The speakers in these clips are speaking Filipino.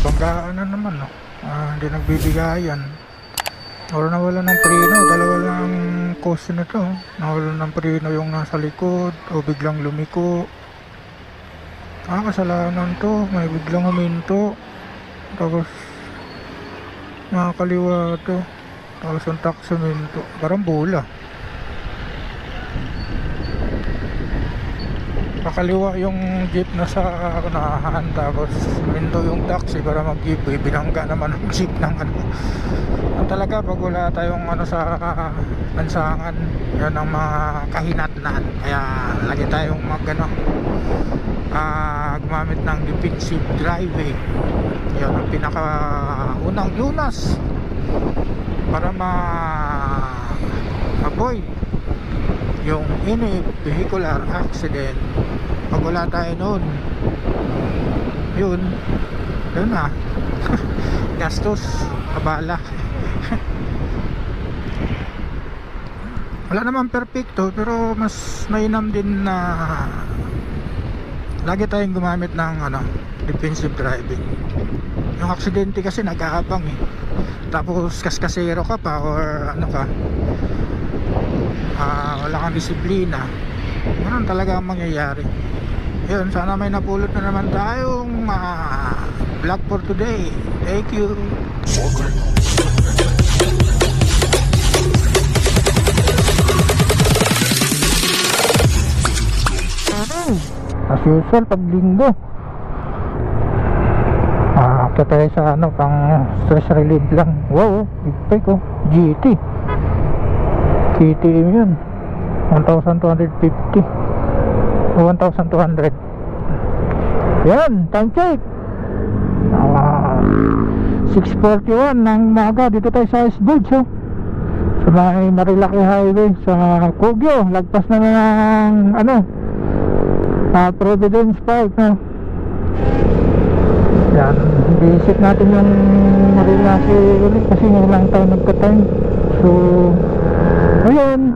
banggaan na naman, no? Hindi nagbibigayan. Or nawala ng preno, dalawa lang ang cause na to. Nawala ng preno yung nasa likod o biglang lumiko. Kasalanan to, may biglang huminto. Tapos nakakaliwa to. Tapos yung taxi huminto. Parang bola. Pakaliwa yung jeep na sa unahan, tapos huminto yung taxi para mag-jeep. Binangga naman ang jeep ng ano. Talaga pag wala tayong ano sa lansangan, yan ang mga kahinatnan. Kaya lagi tayong gumamit ng defensive driving. Yan ang pinakaunang lunas para avoid yung any vehicular accident. Pag wala tayo noon, yun na gastos, abala. Wala naman perfecto, pero mas mainam din na lagi tayong gumamit ng defensive driving. Yung aksidente kasi nag-aabang tapos kaskasero ka pa or wala kang disiplina, ganun talaga ang mangyayari. Yun, sana may napulot na naman tayong vlog for today. Thank you. As usual pag linggo akit tayo sa pang stress relief lang. Wow, ipay ko GT KTM yun, 1,250 o 1,200. yan, time check 6:41 ng maga. Dito tayo sa Isbudge, sa may Marilaki Highway sa Kogyo. Lagpas na ng Providence Park, yan, visit natin yung Marilaki ulit kasi ngayon lang tayo nagka-time. So ayun,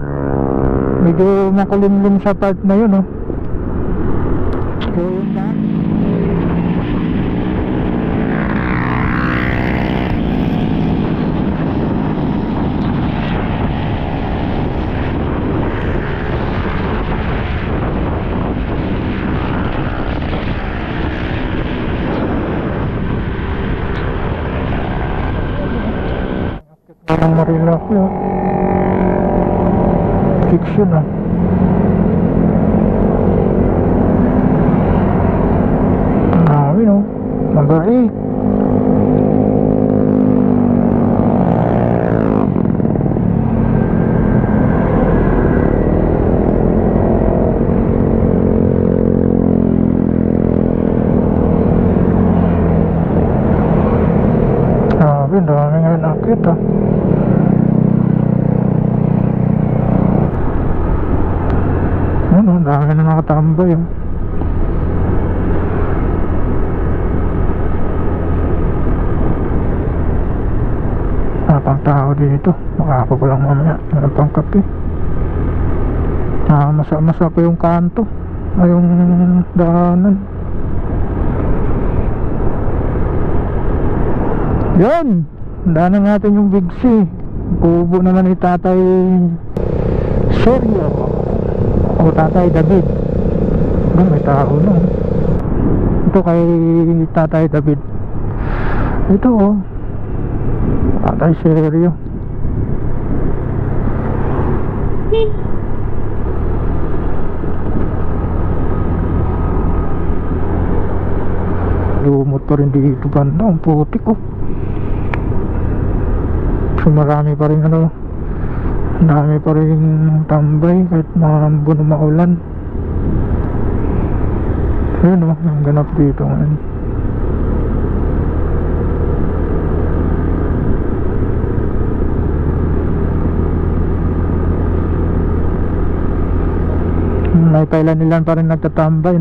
medyo makulimlim sa part na yun, so yun na. Parang Marilaki, fiction, number 8. Dami nga nakit, dami na nakatambay, pang tao dito. Makapa ko lang mamaya ng pang kape. Masa pa yung kanto ay yung daanan. Yan, daanan natin yung Big C. Kubo naman ni Tatay Sergio o Tatay David. May tao na. Ito kay Tatay David. Ito Tatay Sergio. Lumot pa rin dito banda. Ang putik, so marami pa rin dami pa rin tambay kahit maambo na maulan. Yun, ang ganap dito ngayon. May kailan pa rin nagtatambay,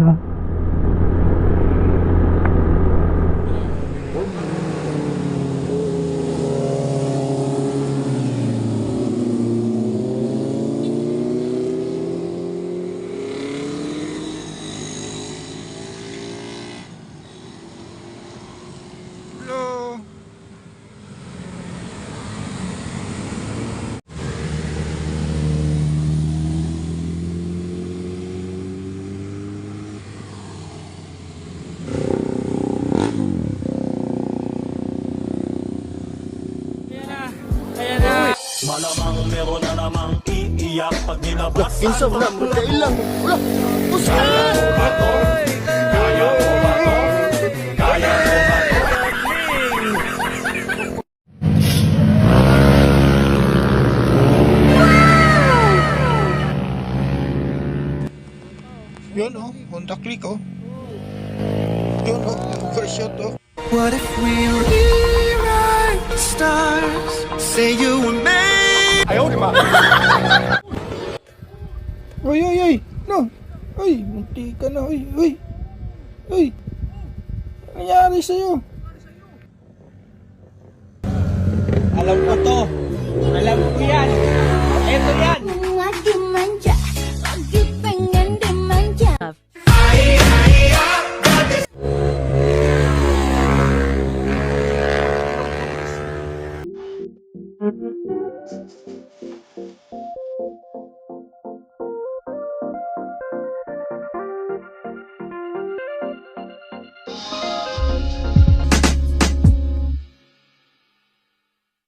meron na namang iiyak pag nilabas. Kinsa mo na, magkailang. Wala, Oscar! Kaya ko ba to? Kaya ko ba to? Yun oh, Honda Click oh. Yun oh, overshot oh. What if we rewrite the stars? Say you were made. Ayaw, di ba? Oy, oy, oy. No. Oy, munti ka na. Oy, oy. Oy. Ano nangyari sa'yo? Alam ko to. Alam ko yan.